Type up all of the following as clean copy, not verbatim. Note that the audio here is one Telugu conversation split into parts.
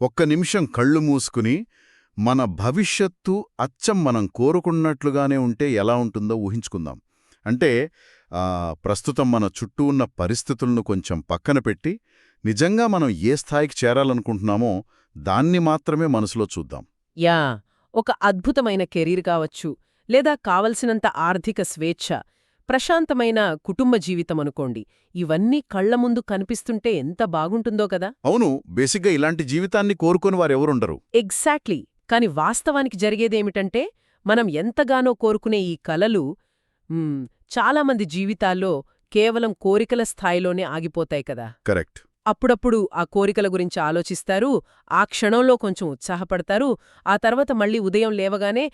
ఒక్క నిమిషం కళ్ళు మూసుకుని మన భవిష్యత్తు అచ్చం మనం కోరుకున్నట్లుగానే ఉంటే ఎలా ఉంటుందో ఊహించుకుందాం. అంటే ప్రస్తుతం మన చుట్టూ ఉన్న పరిస్థితులను కొంచెం పక్కన పెట్టి నిజంగా మనం ఏ స్థాయికి చేరాలనుకుంటున్నామో దాన్ని మాత్రమే మనసులో చూద్దాం. యా, ఒక అద్భుతమైన కెరీర్ కావచ్చు, లేదా కావలసినంత ఆర్థిక స్వేచ్ఛ, ప్రశాంతమైన కుటుంబ జీవితం అనుకోండి. ఇవన్నీ కళ్ల ముందు కనిపిస్తుంటే ఎంత బాగుంటుందో కదా. అవును, బేసిక్గా ఇలాంటి జీవితాన్ని కోరుకుని వారెవరుండరు. ఎగ్జాక్ట్లీ. కాని వాస్తవానికి జరిగేదేమిటంటే, మనం ఎంతగానో కోరుకునే ఈ కలలు చాలామంది జీవితాల్లో కేవలం కోరికల స్థాయిలోనే ఆగిపోతాయి కదా. కరెక్ట్. అప్పుడప్పుడు ఆ కోరికల గురించి ఆలోచిస్తారు, ఆ క్షణంలో కొంచెం ఉత్సాహపడతారు, ఆ తర్వాత మళ్ళీ ఉదయం లేవగానే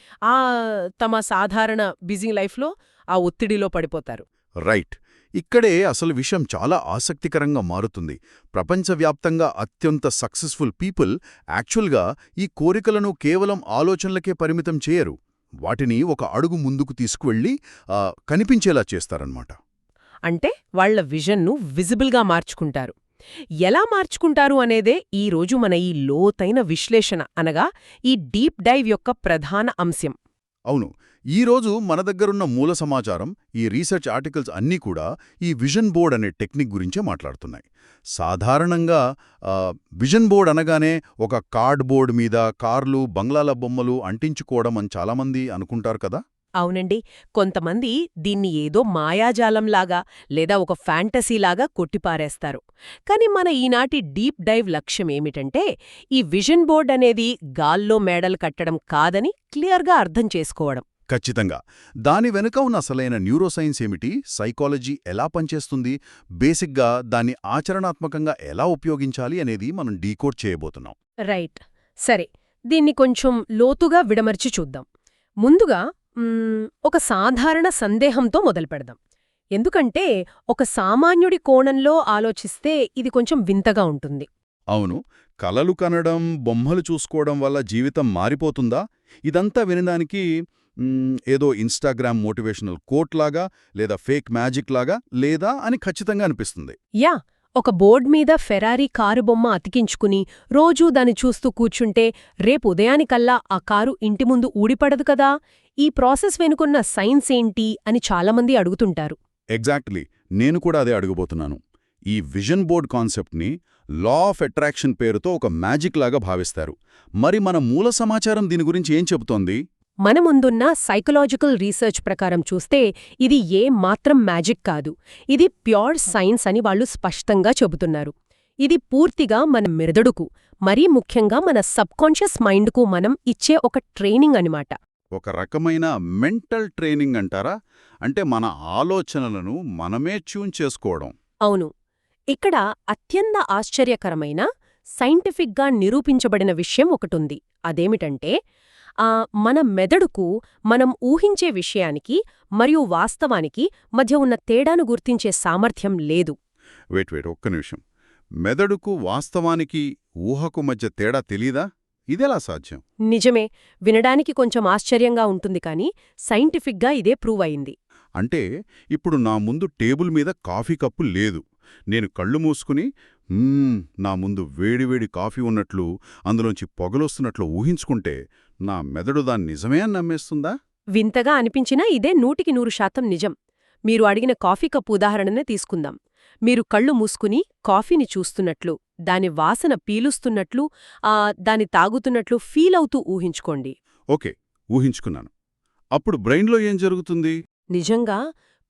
తమ సాధారణ బిజీ లైఫ్లో ఆ ఒత్తిడిలో పడిపోతారు. రైట్. ఇక్కడే అసలు విషయం చాలా ఆసక్తికరంగా మారుతుంది. ప్రపంచవ్యాప్తంగా అత్యంత సక్సెస్ఫుల్ పీపుల్ యాక్చువల్గా ఈ కోరికలను కేవలం ఆలోచనలకే పరిమితం చేయరు. వాటిని ఒక అడుగు ముందుకు తీసుకువెళ్ళి కనిపించేలా చేస్తారన్నమాట. అంటే వాళ్ల విజన్ను విజిబుల్గా మార్చుకుంటారు. ఎలా మార్చుకుంటారు అనేదే ఈరోజు మన ఈ లోతైన విశ్లేషణ, అనగా ఈ డీప్ డైవ్ యొక్క ప్రధాన అంశం. అవును, ఈరోజు మన దగ్గరున్న మూల సమాచారం, ఈ రీసెర్చ్ ఆర్టికల్స్ అన్నీ కూడా ఈ విజన్ బోర్డ్ అనే టెక్నిక్ గురించే మాట్లాడుతున్నాయి. సాధారణంగా విజన్ బోర్డ్ అనగానే ఒక కార్డ్ బోర్డ్ మీద కార్లు, బంగ్లాల బొమ్మలు అంటించుకోవడం అని చాలామంది అనుకుంటారు కదా. అవునండి, కొంతమంది దీన్ని ఏదో మాయాజాలంలాగా లేదా ఒక ఫ్యాంటసీలాగా కొట్టిపారేస్తారు. కాని మన ఈనాటి డీప్ డైవ్ లక్ష్యమేమిటంటే, ఈ విజన్ బోర్డ్ అనేది గాల్లో మేడలు కట్టడం కాదని క్లియర్గా అర్థం చేసుకోవడం. ఖచ్చితంగా. దాని వెనుక ఉన్న అసలైన న్యూరోసైన్స్ ఏమిటి, సైకాలజీ ఎలా పనిచేస్తుంది, బేసిక్గా దాన్ని ఆచరణాత్మకంగా ఎలా ఉపయోగించాలి అనేది మనం డీకోడ్ చేయబోతున్నాం. రైట్. సరే, దీన్ని కొంచెం లోతుగా విడమర్చి చూద్దాం. ముందుగా ఒక సాధారణ సందేహంతో మొదలుపెడదాం. ఎందుకంటే ఒక సామాన్యుడి కోణంలో ఆలోచిస్తే ఇది కొంచెం వింతగా ఉంటుంది. అవును, కలలు కనడం, బొమ్మలు చూసుకోవడం వల్ల జీవితం మారిపోతుందా? ఇదంతా వినడానికి ఏదో ఇన్స్టాగ్రామ్ మోటివేషనల్ కోట్ లాగా, లేదా ఫేక్ మ్యాజిక్ లాగా లేదా అని ఖచ్చితంగా అనిపిస్తుంది. యా, ఒక బోర్డ్ మీద ఫెరారీ కారు బొమ్మ అతికించుకుని రోజూ దాన్ని చూస్తూ కూర్చుంటే రేపు ఉదయానికల్లా ఆ కారు ఇంటి ముందు ఊడిపడదు కదా. ఈ ప్రాసెస్ వెనుకున్న సైన్స్ ఏంటి అని చాలామంది అడుగుతుంటారు. ఎగ్జాక్ట్లీ, నేను కూడా అదే అడుగుబోతున్నాను. ఈ విజన్ బోర్డ్ కాన్సెప్ట్ని లా ఆఫ్ అట్రాక్షన్ పేరుతో ఒక మ్యాజిక్ లాగా భావిస్తారు. మరి మన మూల సమాచారం దీని గురించి ఏం చెబుతోంది? మన ముందున్న సైకలాజికల్ రీసెర్చ్ ప్రకారం చూస్తే ఇది మాత్రం మ్యాజిక్ కాదు, ఇది ప్యూర్ సైన్స్ అని వాళ్ళు స్పష్టంగా చెబుతున్నారు. ఇది పూర్తిగా మన మెదడుకు, మరీ ముఖ్యంగా మన సబ్కాన్షియస్ మైండ్కు మనం ఇచ్చే ఒక ట్రైనింగ్ అనిమాట. ఒక రకమైన మెంటల్ ట్రైనింగ్ అంటారా? అంటే మన ఆలోచనలను మనమే ట్యూన్ చేసుకోవడం. అవును. ఇక్కడ అత్యంత ఆశ్చర్యకరమైన, సైంటిఫిక్గా నిరూపించబడిన విషయం ఒకటుంది. అదేమిటంటే, మన మెదడుకు మనం ఊహించే విషయానికి మరియు వాస్తవానికి మధ్య ఉన్న తేడాను గుర్తించే సామర్థ్యం లేదు. వెయిట్ ఒక్క నిమిషం. మెదడుకు వాస్తవానికి ఊహకు మధ్య తేడా తెలీదా? ఇదెలా సాధ్యం? నిజమే, వినడానికి కొంచెం ఆశ్చర్యంగా ఉంటుంది, కానీ సైంటిఫిక్గా ఇదే ప్రూవ్ అయింది. అంటే ఇప్పుడు నా ముందు టేబుల్ మీద కాఫీ కప్పు లేదు. నేను కళ్ళు మూసుకుని నా ముందు వేడివేడి కాఫీ ఉన్నట్లు, అందులోంచి పొగలొస్తున్నట్లు ఊహించుకుంటే నా మెదడు దాన్ని నిజమే అని నమ్మేస్తుందా? వింతగా అనిపించినా ఇదే 100% నిజం. మీరు అడిగిన కాఫీ కప్పు ఉదాహరణనే తీసుకుందాం. మీరు కళ్ళు మూసుకుని కాఫీని చూస్తున్నట్లు, దాని వాసన పీలుస్తున్నట్లు, దాని తాగుతున్నట్లు ఫీలవుతూ ఊహించుకోండి. ఓకే, ఊహించుకున్నాను. అప్పుడు బ్రెయిన్లో ఏం జరుగుతుంది? నిజంగా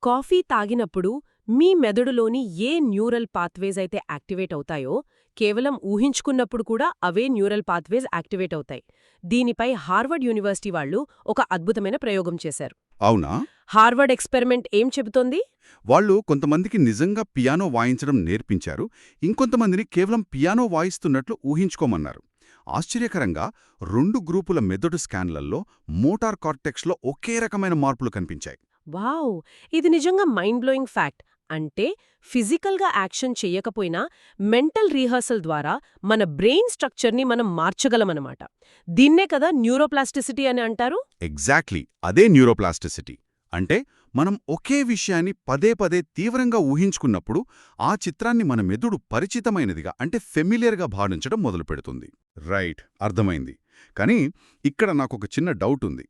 కాఫీ తాగినప్పుడు మీ మెదడులోని ఏ న్యూరల్ పాత్వేజ్ అయితే యాక్టివేట్ అవుతాయో, కేవలం ఊహించుకున్నప్పుడు కూడా అవే న్యూరల్ పాత్వేజ్ యాక్టివేట్ అవుతాయి. దీనిపై హార్వర్డ్ యూనివర్సిటీ వాళ్లు ఒక అద్భుతమైన ప్రయోగం చేశారు. అవునా? హార్వర్డ్ ఎక్స్పెరిమెంట్ ఏం చెబుతోంది? వాళ్ళు కొంతమందికి నిజంగా పియానో వాయించడం నేర్పించారు, ఇంకొంతమందిని కేవలం పియానో వాయిస్తున్నట్లు ఊహించుకోమన్నారు. ఆశ్చర్యకరంగా 2 గ్రూపుల మెదడు స్కాన్లలో మోటార్ కార్టెక్స్లో ఒకే రకమైన మార్పులు కనిపించాయి. వావ్, ఇది నిజంగా మైండ్ బ్లోయింగ్ ఫ్యాక్ట్. అంటే ఫిజికల్గా యాక్షన్ చెయ్యకపోయినా మెంటల్ రీహర్సల్ ద్వారా మన బ్రెయిన్ స్ట్రక్చర్ని మనం మార్చగలమన్నమాట. దీన్నే కదా న్యూరోప్లాస్టిసిటీ అని అంటారు. ఎగ్జాక్ట్లీ, అదే న్యూరోప్లాస్టిసిటీ. అంటే మనం ఒకే విషయాన్ని పదే పదే తీవ్రంగా ఊహించుకున్నప్పుడు ఆ చిత్రాన్ని మన మెదడు పరిచితమైనదిగా అంటే ఫెమిలియర్గా భావించడం మొదలుపెడుతుంది. రైట్, అర్థమైంది. కానీ ఇక్కడ నాకొక చిన్న డౌట్ ఉంది.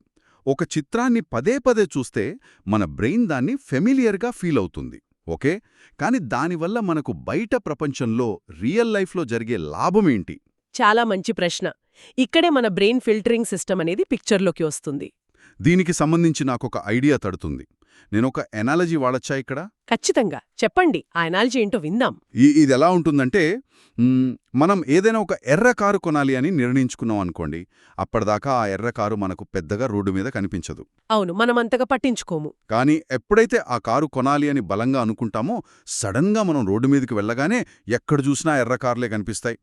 ఒక చిత్రాన్ని పదే పదే చూస్తే మన బ్రెయిన్ దాన్ని ఫెమిలియర్గా ఫీల్ అవుతుంది, ఓకే? కానీ దానివల్ల మనకు బయట ప్రపంచంలో రియల్ లైఫ్లో జరిగే లాభమేంటి? చాలా మంచి ప్రశ్న. ఇక్కడే మన బ్రెయిన్ ఫిల్టరింగ్ సిస్టమ్ అనేది పిక్చర్లోకి వస్తుంది. దీనికి సంబంధించి నాకొక ఐడియా తడుతుంది. నేనొక ఎనాలజీ వాడచ్చా ఇక్కడ? ఖచ్చితంగా చెప్పండి, ఆ ఎనాలజీ ఏంటో విందాం. ఇదెలా ఉంటుందంటే, మనం ఏదైనా ఒక ఎర్ర కారు కొనాలి అని నిర్ణయించుకున్నాం అనుకోండి. అప్పటిదాకా ఆ ఎర్ర కారు మనకు పెద్దగా రోడ్డు మీద కనిపించదు. అవును, మనమంతగా పట్టించుకోము. కానీ ఎప్పుడైతే ఆ కారు కొనాలి అని బలంగా అనుకుంటామో, సడన్గా మనం రోడ్డు మీదకి వెళ్ళగానే ఎక్కడ చూసినా ఎర్ర కార్లే కనిపిస్తాయి.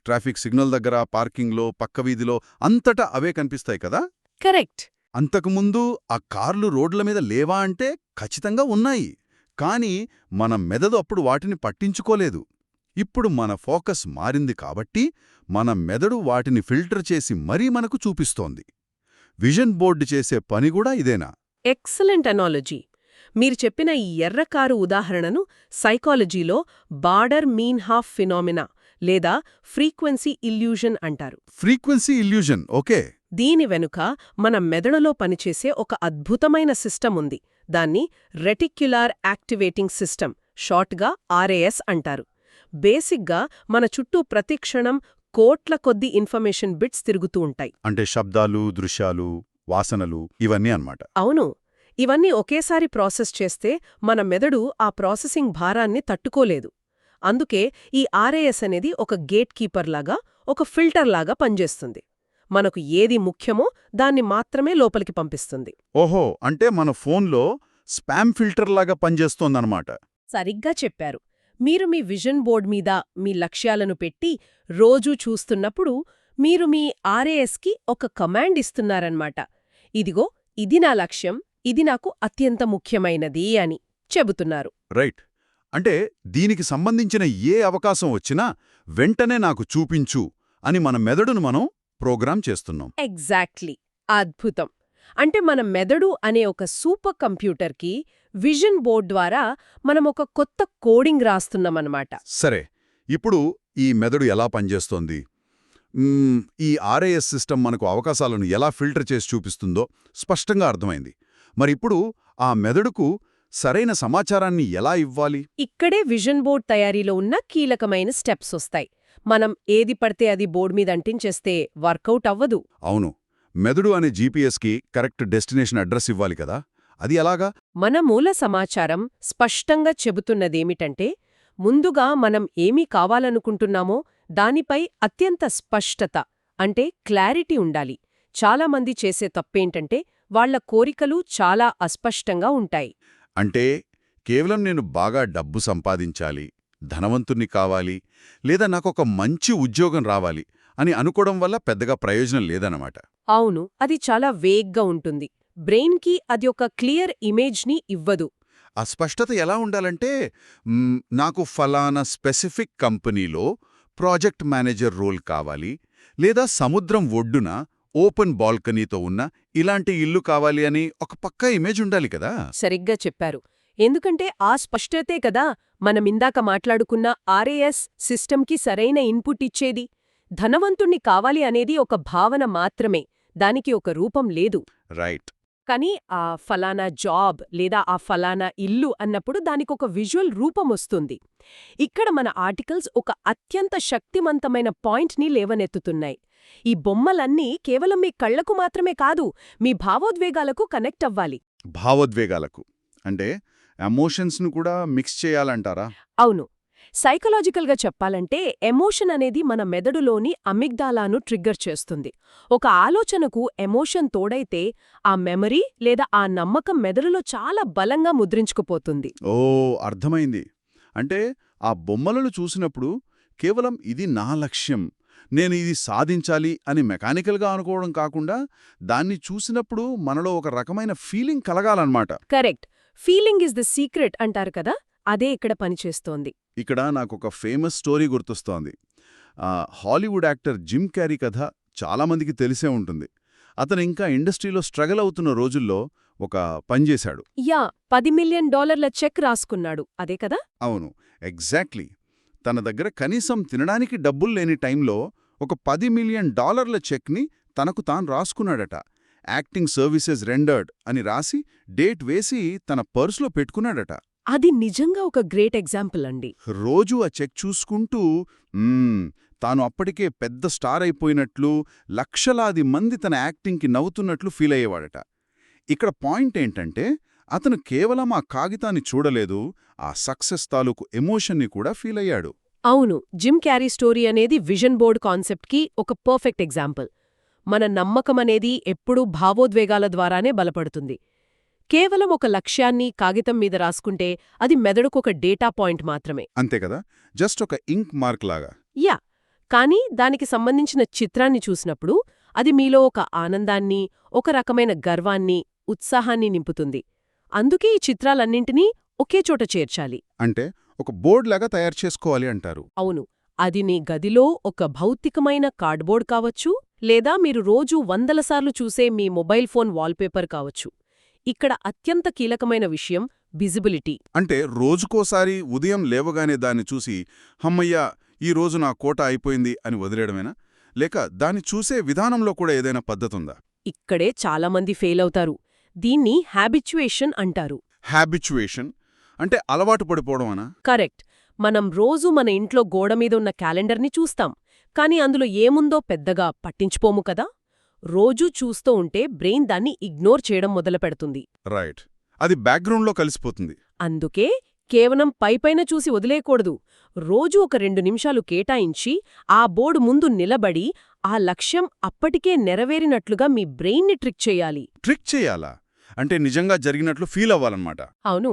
ట్రాఫిక్ సిగ్నల్ దగ్గర, పార్కింగ్లో, పక్క వీధిలో అంతటా అవే కనిపిస్తాయి కదా? కరెక్ట్. అంతకుముందు ఆ కార్లు రోడ్ల మీద లేవా అంటే ఖచ్చితంగా ఉన్నాయి. కానీ మన మెదడు అప్పుడు వాటిని పట్టించుకోలేదు. ఇప్పుడు మన ఫోకస్ మారింది కాబట్టి మన మెదడు వాటిని ఫిల్టర్ చేసి మరీ మనకు చూపిస్తోంది. విజన్ బోర్డు చేసే పని కూడా ఇదేనా? Excellent analogy. మీరు చెప్పిన ఈ ఎర్ర కారు ఉదాహరణను సైకాలజీలో బార్డర్ మీన్ హాఫ్ ఫినామినా లేదా ఫ్రీక్వెన్సీ ఇల్యూజన్ అంటారు. Frequency illusion, okay. దీని వెనుక మన మెదడులో పనిచేసే ఒక అద్భుతమైన సిస్టమ్ ఉంది. దాన్ని రెటిక్యులార్ యాక్టివేటింగ్ సిస్టమ్, షార్ట్గా RAS అంటారు. బేసిక్గా మన చుట్టూ ప్రతిక్షణం కోట్ల కొద్ది ఇన్ఫర్మేషన్ బిట్స్ తిరుగుతూ ఉంటాయి. అంటే శబ్దాలు, దృశ్యాలు, వాసనలు ఇవన్నీ అన్నమాట. అవును, ఇవన్నీ ఒకేసారి ప్రాసెస్ చేస్తే మన మెదడు ఆ ప్రాసెసింగ్ భారాన్ని తట్టుకోలేదు. అందుకే ఈ RAS అనేది ఒక గేట్ కీపర్ లాగా, ఒక ఫిల్టర్ లాగా పనిచేస్తుంది. మనకు ఏది ముఖ్యమో దాన్ని మాత్రమే లోపలికి పంపిస్తుంది. ఓహో, అంటే మన ఫోన్లో స్పామ్ ఫిల్టర్ లాగా పనిచేస్తోందన్నమాట. సరిగ్గా చెప్పారు. మీరు మీ విజన్ బోర్డ్ మీద మీ లక్ష్యాలను పెట్టి రోజూ చూస్తున్నప్పుడు మీరు మీ RASకి ఒక కమాండ్ ఇస్తున్నారన్నమాట. ఇదిగో, ఇది నా లక్ష్యం, ఇది నాకు అత్యంత ముఖ్యమైనది అని చెబుతున్నారు. రైట్. అంటే దీనికి సంబంధించిన ఏ అవకాశం వచ్చినా వెంటనే నాకు చూపించు అని మన మెదడును మనం ప్రోగ్రామ్ చేస్తున్నాం. ఎగ్జాక్ట్లీ. అద్భుతం. అంటే మన మెదడు అనే ఒక సూపర్ కంప్యూటర్కి విజన్ బోర్డ్ ద్వారా మనం ఒక కొత్త కోడింగ్ రాస్తున్నామన్నమాట. సరే, ఇప్పుడు ఈ మెదడు ఎలా పనిచేస్తోంది? ఈ RAS సిస్టమ్ మనకు అవకాశాలను ఎలా ఫిల్టర్ చేసి చూపిస్తుందో స్పష్టంగా అర్థమైంది. మరిప్పుడు ఆ మెదడుకు సరైన సమాచారాన్ని ఎలా ఇవ్వాలి? ఇక్కడే విజన్ బోర్డ్ తయారీలో ఉన్న కీలకమైన స్టెప్స్ వస్తాయి. మనం ఏది పడితే అది బోర్డ్ మీద అంటించేస్తే వర్కౌట్ అవ్వదు. అవును, మెదడు అనే GPSకి కరెక్ట్ డెస్టినేషన్ అడ్రస్ ఇవ్వాలి కదా. అది ఎలాగా? మన మూల సమాచారం స్పష్టంగా చెబుతున్నదేమిటంటే, ముందుగా మనం ఏమీ కావాలనుకుంటున్నామో దానిపై అత్యంత స్పష్టత అంటే క్లారిటీ ఉండాలి. చాలామంది చేసే తప్పేంటంటే వాళ్ల కోరికలు చాలా అస్పష్టంగా ఉంటాయి. అంటే కేవలం నేను బాగా డబ్బు సంపాదించాలి, ధనవంతుణ్ణి కావాలి, లేదా నాకొక మంచి ఉద్యోగం రావాలి అని అనుకోవడం వల్ల పెద్దగా ప్రయోజనం లేదన్నమాట. అవును, అది చాలా వేగ్గా ఉంటుంది. బ్రెయిన్కి అది ఒక క్లియర్ ఇమేజ్ని ఇవ్వదు. ఆ స్పష్టత ఎలా ఉండాలంటే, నాకు ఫలానా స్పెసిఫిక్ కంపెనీలో ప్రాజెక్ట్ మేనేజర్ రోల్ కావాలి, లేదా సముద్రం ఒడ్డున ఓపెన్ బాల్కనీతో ఉన్న ఇలాంటి ఇల్లు కావాలి అని ఒక పక్కా ఇమేజ్ ఉండాలి కదా. సరిగ్గా చెప్పారు. ఎందుకంటే ఆ స్పష్టతే కదా మనమిందాక మాట్లాడుకున్న RAS సిస్టమ్కి సరైన ఇన్పుట్ ఇచ్చేది. ధనవంతుణ్ణి కావాలి అనేది ఒక భావన మాత్రమే, దానికి ఒక రూపం లేదు. రైట్. కానీ ఆ ఫలానా జాబ్ లేదా ఆ ఫలానా ఇల్లు అన్నప్పుడు దానికొక విజువల్ రూపం వస్తుంది. ఇక్కడ మన ఆర్టికల్స్ ఒక అత్యంత శక్తివంతమైన పాయింట్ని లేవనెత్తుతున్నాయి. ఈ బొమ్మలన్నీ కేవలం మీ కళ్లకు మాత్రమే కాదు, మీ భావోద్వేగాలకు కనెక్ట్ అవ్వాలి. భావోద్వేగాలకు అంటే ఎమోషన్స్ను కూడా మిక్స్ చేయాలంటారా? అవును. సైకలాజికల్గా చెప్పాలంటే ఎమోషన్ అనేది మన మెదడులోని అమిగ్డాలాను ట్రిగ్గర్ చేస్తుంది. ఒక ఆలోచనకు ఎమోషన్ తోడైతే ఆ మెమరీ లేదా ఆ నమ్మకం మెదడులో చాలా బలంగా ముద్రించుకుపోతుంది. ఓ, అర్థమైంది. అంటే ఆ బొమ్మలను చూసినప్పుడు కేవలం ఇది నా లక్ష్యం, నేను ఇది సాధించాలి అని మెకానికల్గా అనుకోవడం కాకుండా దాన్ని చూసినప్పుడు మనలో ఒక రకమైన ఫీలింగ్ కలగాలన్నమాట. Correct. Feeling is the secret అంటారు కదా, అదే ఇక్కడ పనిచేస్తోంది. ఇక్కడ నాకొక ఫేమస్ స్టోరీ గుర్తొస్తోంది. హాలీవుడ్ యాక్టర్ జిమ్ క్యారీ కథ చాలామందికి తెలిసే ఉంటుంది. అతను ఇంకా ఇండస్ట్రీలో స్ట్రగల్ అవుతున్న రోజుల్లో ఒక పనిచేశాడు. యా $10 మిలియన్ చెక్ రాసుకున్నాడు అదే కదా? అవును, ఎగ్జాక్ట్లీ. తన దగ్గర కనీసం తినడానికి డబ్బులు లేని టైంలో ఒక $10 మిలియన్ చెక్ని తనకు తాను రాసుకున్నాడట. యాక్టింగ్ సర్వీసెస్ రెండర్డ్ అని రాసి డేట్ వేసి తన పర్సులో పెట్టుకున్నాడట. అది నిజంగా ఒక గ్రేట్ ఎగ్జాంపుల్ అండి. రోజూ ఆ చెక్ చూసుకుంటూ తాను అప్పటికే పెద్ద స్టార్ అయిపోయినట్లు, లక్షలాది మంది తన యాక్టింగ్కి నవ్వుతున్నట్లు ఫీల్ అయ్యేవాడట. ఇక్కడ పాయింట్ ఏంటంటే అతను కేవలం ఆ కాగితాన్ని చూడలేదు, ఆ సక్సెస్ తాలూకు ఎమోషన్ని కూడా ఫీల్ అయ్యాడు. అవును, జిమ్ క్యారీ స్టోరీ అనేది విజన్ బోర్డ్ కాన్సెప్ట్కి ఒక పర్ఫెక్ట్ ఎగ్జాంపుల్. మన నమ్మకమనేది ఎప్పుడూ భావోద్వేగాల ద్వారానే బలపడుతుంది. కేవలం ఒక లక్ష్యాన్ని కాగితం మీద రాసుకుంటే అది మెదడుకొక డేటా పాయింట్ మాత్రమే. అంతే కదా, జస్ట్ ఒక ఇంక్ మార్క్ లాగా. యా, కానీ దానికి సంబంధించిన చిత్రాన్ని చూసినప్పుడు అది మీలో ఒక ఆనందాన్ని, ఒక రకమైన గర్వాన్ని, ఉత్సాహాన్ని నింపుతుంది. అందుకే ఈ చిత్రాలన్నింటినీ ఒకే చోట చేర్చాలి. అంటే ఒక బోర్డ్ లాగా తయారు చేసుకోవాలి అంటారు. అవును, అది నీ గదిలో ఒక భౌతికమైన కార్డ్బోర్డ్ కావచ్చు, లేదా మీరు రోజూ 100 సార్లు చూసే మీ మొబైల్ ఫోన్ వాల్పేపర్ కావచ్చు. ఇక్కడ అత్యంత కీలకమైన విషయం విజిబిలిటీ. అంటే రోజుకోసారి ఉదయం లేవగానే దాన్ని చూసి హమ్మయ్యా ఈ రోజు నా కోట అయిపోయింది అని వదిలేయడమేనా, లేక దాన్ని చూసే విధానంలో కూడా ఏదైనా పద్ధతుందా? ఇక్కడే చాలామంది ఫెయిల్ అవుతారు. దీన్ని హ్యాబిచ్యుయేషన్ అంటారు. హ్యాబిచ్యుయేషన్ అంటే అలవాటు పడిపోవడమనా? కరెక్ట్. మనం రోజూ మన ఇంట్లో గోడమీద ఉన్న క్యాలెండర్ని చూస్తాం, కానీ అందులో ఏముందో పెద్దగా పట్టించుకోము కదా. రోజూ చూస్తూ ఉంటే బ్రెయిన్ దాన్ని ఇగ్నోర్ చేయడం మొదలుపెడుతుంది. రైట్, అది బ్యాక్గ్రౌండ్లో కలిసిపోతుంది. అందుకే కేవలం పైపైన చూసి వదిలేయకూడదు. రోజూ ఒక 2 నిమిషాలు కేటాయించి ఆ బోర్డు ముందు నిలబడి ఆ లక్ష్యం అప్పటికే నెరవేరినట్లుగా మీ బ్రెయిన్ని ట్రిక్ చేయాలి. ట్రిక్ చేయాలా? అంటే నిజంగా జరిగినట్లు ఫీల్ అవ్వాలన్నమాట. అవును,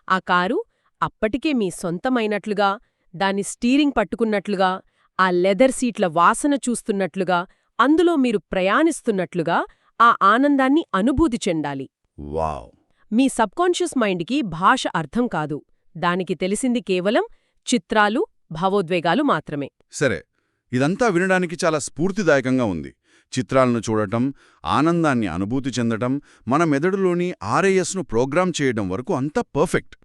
ఆ కారు అప్పటికే మీ సొంతమైనట్లుగా, దాని స్టీరింగ్ పట్టుకున్నట్లుగా, ఆ లెదర్ సీట్ల వాసన చూస్తున్నట్లుగా, అందులో మీరు ప్రయాణిస్తున్నట్లుగా ఆ ఆనందాన్ని అనుభూతి చెందాలి. వావ్! మీ సబ్కాన్షియస్ మైండ్కి భాష అర్థం కాదు. దానికి తెలిసింది కేవలం చిత్రాలు, భావోద్వేగాలు మాత్రమే. సరే, ఇదంతా వినడానికి చాలా స్ఫూర్తిదాయకంగా ఉంది. చిత్రాలను చూడటం, ఆనందాన్ని అనుభూతి చెందటం, మన మెదడులోని RASను ప్రోగ్రామ్ చేయడం వరకు అంతా పర్ఫెక్ట్.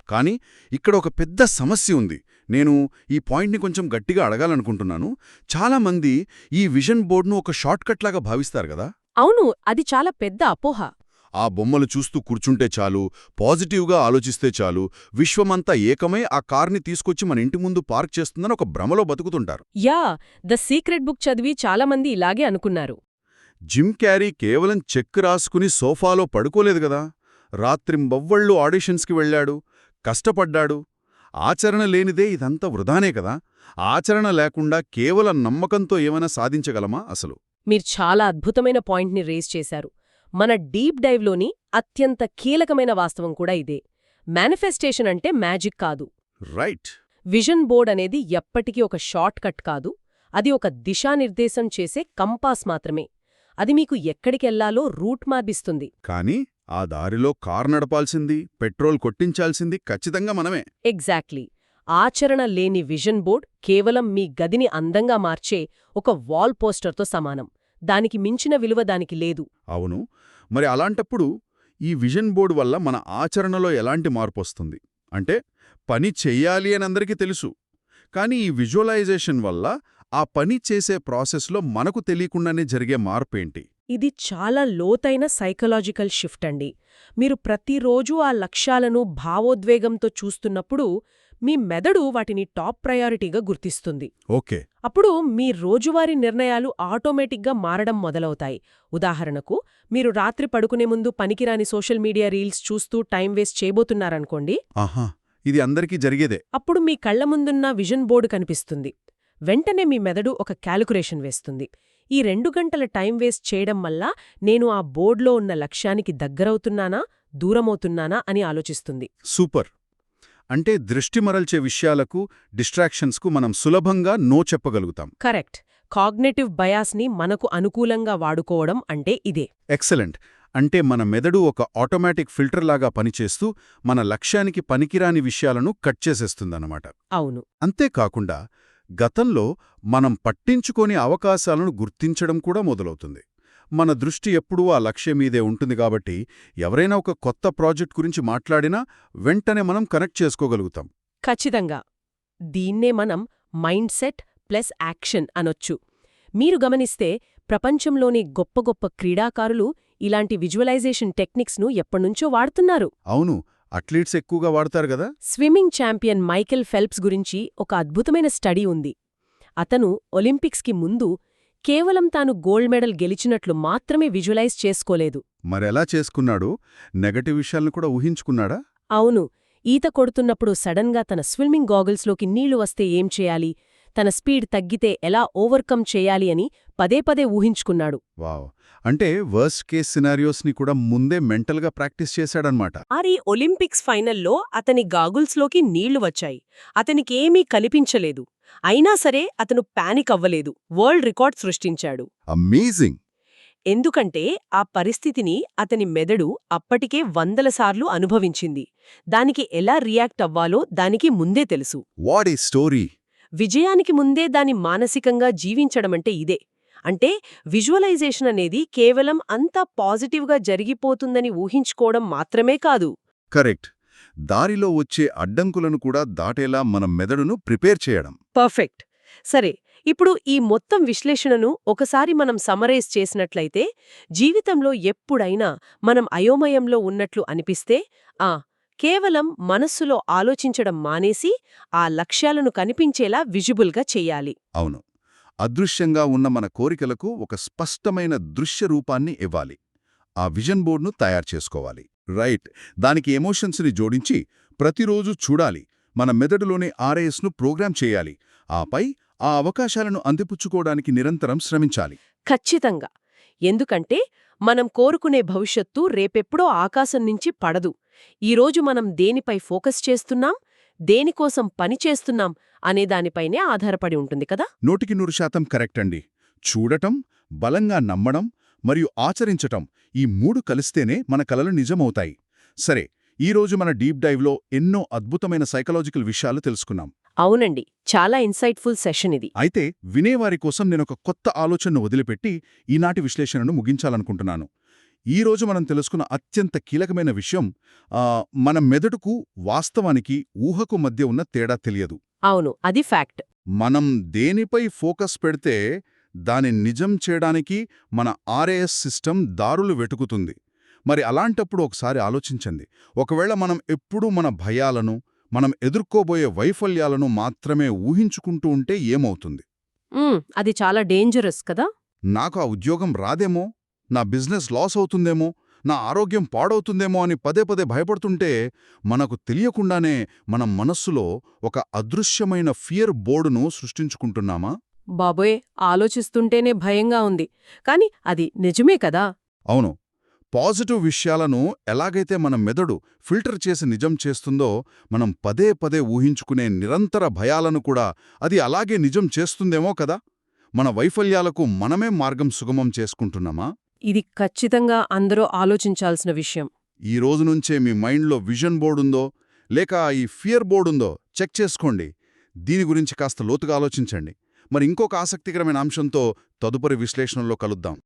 కానీ ఇక్కడ ఒక పెద్ద సమస్య ఉంది. నేను ఈ పాయింట్ని కొంచెం గట్టిగా అడగాలనుకుంటున్నాను. చాలామంది ఈ విజన్ బోర్డ్ను ఒక షార్ట్కట్ లాగా భావిస్తారు కదా. అవును, అది చాలా పెద్ద అపోహ. ఆ బొమ్మలు చూస్తూ కూర్చుంటే చాలు, పాజిటివ్గా ఆలోచిస్తే చాలు, విశ్వమంతా ఏకమై ఆ కార్ని తీసుకొచ్చి మన ఇంటి ముందు పార్క్ చేస్తుందని ఒక భ్రమలో బతుకుతుంటారు. యా, ద సీక్రెట్ బుక్ చదివి చాలామంది ఇలాగే అనుకున్నారు. జిమ్ క్యారీ కేవలం చెక్ రాసుకుని సోఫాలో పడుకోలేదు గదా. రాత్రింబవ్వళ్ళు ఆడిషన్స్కి వెళ్ళాడు, కష్టపడ్డాడు. ఆచరణ లేనిదే ఇదంతా వృధానే కదా. ఆచరణ లేకుండా కేవలం నమ్మకంతో ఏమైనా సాధించగలమా అసలు? మీరు చాలా అద్భుతమైన పాయింట్ని రేజ్ చేశారు. మన డీప్ డైవ్లోని అత్యంత కీలకమైన వాస్తవం కూడా ఇదే. మేనిఫెస్టేషన్ అంటే మ్యాజిక్ కాదు. రైట్. విజన్ బోర్డ్ అనేది ఎప్పటికీ ఒక షార్ట్ కట్ కాదు. అది ఒక దిశానిర్దేశం చేసే కంపాస్ మాత్రమే. అది మీకు ఎక్కడికెళ్లాలో రూట్ మార్పిస్తుంది. కానీ ఆ దారిలో కారు నడపాల్సింది, పెట్రోల్ కొట్టించాల్సింది ఖచ్చితంగా మనమే. ఎగ్జాక్ట్లీ. ఆచరణ లేని విజన్ బోర్డ్ కేవలం మీ గదిని అందంగా మార్చే ఒక వాల్ పోస్టర్తో సమానం. దానికి మించిన విలువ దానికి లేదు. అవును, మరి అలాంటప్పుడు ఈ విజన్ బోర్డు వల్ల మన ఆచరణలో ఎలాంటి మార్పొస్తుంది? అంటే పని చెయ్యాలి అని అందరికీ తెలుసు, కానీ ఈ విజువలైజేషన్ వల్ల ఆ పని చేసే ప్రాసెస్లో మనకు తెలియకుండానే జరిగే మార్పేంటి? ఇది చాలా లోతైన సైకలాజికల్ షిఫ్ట్ అండి. మీరు ప్రతిరోజూ ఆ లక్ష్యాలను భావోద్వేగంతో చూస్తున్నప్పుడు మీ మెదడు వాటిని టాప్ ప్రయారిటీగా గుర్తిస్తుంది. ఓకే. అప్పుడు మీ రోజువారీ నిర్ణయాలు ఆటోమేటిక్గా మారడం మొదలవుతాయి. ఉదాహరణకు, మీరు రాత్రి పడుకునే ముందు పనికిరాని సోషల్ మీడియా రీల్స్ చూస్తూ టైం వేస్ట్ చేయబోతున్నారనుకోండి. ఆహా, ఇది అందరికీ జరిగేదే. అప్పుడు మీ కళ్ల ముందున్న విజన్ బోర్డు కనిపిస్తుంది. వెంటనే మీ మెదడు ఒక క్యాలిక్యులేషన్ వేస్తుంది. ఈ 2 గంటల టైం వేస్ట్ చేయడం వల్ల నేను ఆ బోర్డులో ఉన్న లక్ష్యానికి దగ్గరవుతున్నానా, దూరమవుతున్నానా అని ఆలోచిస్తుంది. సూపర్. అంటే దృష్టి మరల్చే విషయాలకు, డిస్ట్రాక్షన్స్కు మనం సులభంగా నో చెప్పగలుగుతాం. కరెక్ట్. కాగ్నేటివ్ బయాస్ని మనకు అనుకూలంగా వాడుకోవడం అంటే ఇదే. ఎక్సలెంట్. అంటే మన మెదడు ఒక ఆటోమేటిక్ ఫిల్టర్లాగా పనిచేస్తూ మన లక్ష్యానికి పనికిరాని విషయాలను కట్ చేసేస్తుందన్నమాట. అవును. అంతేకాకుండా గతంలో మనం పట్టించుకోని అవకాశాలను గుర్తించడం కూడా మొదలవుతుంది. మన దృష్టి ఎప్పుడూ ఆ లక్ష్యం మీదే ఉంటుంది కాబట్టి ఎవరైనా ఒక కొత్త ప్రాజెక్ట్ గురించి మాట్లాడినా వెంటనే మనం కనెక్ట్ చేసుకోగలుగుతాం. ఖచ్చితంగా. దీన్నే మనం మైండ్ సెట్ ప్లస్ యాక్షన్ అనొచ్చు. మీరు గమనిస్తే ప్రపంచంలోని గొప్ప గొప్ప క్రీడాకారులు ఇలాంటి విజువలైజేషన్ టెక్నిక్స్ను ఎప్పటినుంచో వాడుతున్నారు. అవును, అథ్లీట్స్ ఎక్కువగా వాడతారు గదా. స్విమ్మింగ్ ఛాంపియన్ మైకెల్ ఫెల్ప్స్ గురించి ఒక అద్భుతమైన స్టడీ ఉంది. అతను ఒలింపిక్స్కి ముందు కేవలం తాను గోల్డ్ మెడల్ గెలిచినట్లు మాత్రమే విజువలైజ్ చేసుకోలేదు. మరెలా చేసుకున్నాడు? నెగటివ్ విషయాలను కూడా ఊహించుకున్నాడా? అవును, ఈత కొడుతున్నప్పుడు సడన్గా తన స్విమ్మింగ్ గాగల్స్లోకి నీళ్లు వస్తే ఏం చేయాలి, తన స్పీడ్ తగ్గితే ఎలా ఓవర్కమ్ చేయాలి అని పదే పదే ఊహించుకున్నాడు. వావ్! అంటే వర్స్ట్ కేస్ సినారియోస్ని కూడా ముందే మెంటల్గా ప్రాక్టీస్ చేశాడనమాట. మరి ఒలింపిక్స్ ఫైనల్లో అతని గాగుల్స్లోకి నీళ్లు వచ్చాయి. అతనికేమీ కనిపించలేదు. అయినా సరే అతను పానిక్ అవ్వలేదు. వరల్డ్ రికార్డ్ సృష్టించాడు. అమేజింగ్! ఎందుకంటే ఆ పరిస్థితిని అతని మెదడు అప్పటికే వందల సార్లు అనుభవించింది. దానికి ఎలా రియాక్ట్ అవ్వాలో దానికి ముందే తెలుసు. What a story! విజయానికి ముందే దాని మానసికంగా జీవించడమంటే ఇదే. అంటే విజువలైజేషన్ అనేది కేవలం అంతా పాజిటివ్గా జరిగిపోతుందని ఊహించుకోవడం మాత్రమే కాదు. కరెక్ట్. దారిలో వచ్చే అడ్డంకులను కూడా దాటేలా మన మెదడును ప్రిపేర్ చేయడం. పర్ఫెక్ట్. సరే, ఇప్పుడు ఈ మొత్తం విశ్లేషణను ఒకసారి మనం సమరైజ్ చేసినట్లయితే, జీవితంలో ఎప్పుడైనా మనం అయోమయంలో ఉన్నట్లు అనిపిస్తే కేవలం మనస్సులో ఆలోచించడం మానేసి ఆ లక్ష్యాలను కనిపించేలా విజిబుల్గా చెయ్యాలి. అవును, అదృశ్యంగా ఉన్న మన కోరికలకు ఒక స్పష్టమైన దృశ్య రూపాన్ని ఇవ్వాలి. ఆ విజన్ బోర్డ్ను తయారు చేసుకోవాలి. రైట్. దానికి ఎమోషన్స్ని జోడించి ప్రతిరోజు చూడాలి. మన మెదడులోని ఆర్ఏఎస్ను ప్రోగ్రామ్ చేయాలి. ఆపై ఆ అవకాశాలను అందిపుచ్చుకోవడానికి నిరంతరం శ్రమించాలి. ఖచ్చితంగా. ఎందుకంటే మనం కోరుకునే భవిష్యత్తు రేపెప్పుడో ఆకాశం నుంచి పడదు. ఈరోజు మనం దేనిపై ఫోకస్ చేస్తున్నాం, దేనికోసం పనిచేస్తున్నాం అనే దానిపైనే ఆధారపడి ఉంటుంది కదా. 100% కరెక్ట్ అండి. చూడటం, బలంగా నమ్మడం మరియు ఆచరించటం, ఈ 3 కలిస్తేనే మన కలలు నిజమవుతాయి. సరే, ఈరోజు మన డీప్ డైవ్లో ఎన్నో అద్భుతమైన సైకలాజికల్ విషయాలు తెలుసుకున్నాం. అవునండి, చాలా ఇన్సైట్ఫుల్ సెషన్ ఇది. అయితే వినేవారి కోసం నేనొక కొత్త ఆలోచనను వదిలిపెట్టి ఈనాటి విశ్లేషణను ముగించాలనుకుంటున్నాను. ఈరోజు మనం తెలుసుకున్న అత్యంత కీలకమైన విషయం, మన మెదడుకు వాస్తవానికి ఊహకు మధ్య ఉన్న తేడా తెలియదు. అవును, అది ఫ్యాక్ట్. మనం దేనిపై ఫోకస్ పెడితే దాని నిజం చేయడానికి మన ఆర్ఏఎస్ సిస్టమ్ దారులు వెతుకుతుంది. మరి అలాంటప్పుడు ఒకసారి ఆలోచించండి. ఒకవేళ మనం ఎప్పుడూ మన భయాలను, మనం ఎదుర్కోబోయే వైఫల్యాలను మాత్రమే ఊహించుకుంటూ ఉంటే ఏమవుతుంది? అది చాలా డేంజరస్ కదా. నాకు ఆ ఉద్యోగం రాదేమో, నా బిజినెస్ లాస్ అవుతుందేమో, నా ఆరోగ్యం పాడవుతుందేమో అని పదే పదే భయపడుతుంటే మనకు తెలియకుండానే మన మనస్సులో ఒక అదృశ్యమైన ఫియర్ బోర్డును సృష్టించుకుంటున్నామా? బాబోయ్, ఆలోచిస్తుంటేనే భయంగా ఉంది. కాని అది నిజమే కదా. అవును. పాజిటివ్ విషయాలను ఎలాగైతే మన మెదడు ఫిల్టర్ చేసి నిజం చేస్తుందో, మనం పదే పదే ఊహించుకునే నిరంతర భయాలను కూడా అది అలాగే నిజం చేస్తుందేమో కదా. మన వైఫల్యాలకు మనమే మార్గం సుగమం చేసుకుంటున్నామా? ఇది ఖచ్చితంగా అందరూ ఆలోచించాల్సిన విషయం. ఈ రోజు నుంచే మీ మైండ్లో విజన్ బోర్డుందో లేక ఈ ఫియర్ బోర్డుందో చెక్ చేసుకోండి. దీని గురించి కాస్త లోతుగా ఆలోచించండి. మరి ఇంకొక ఆసక్తికరమైన అంశంతో తదుపరి విశ్లేషణలో కలుద్దాం.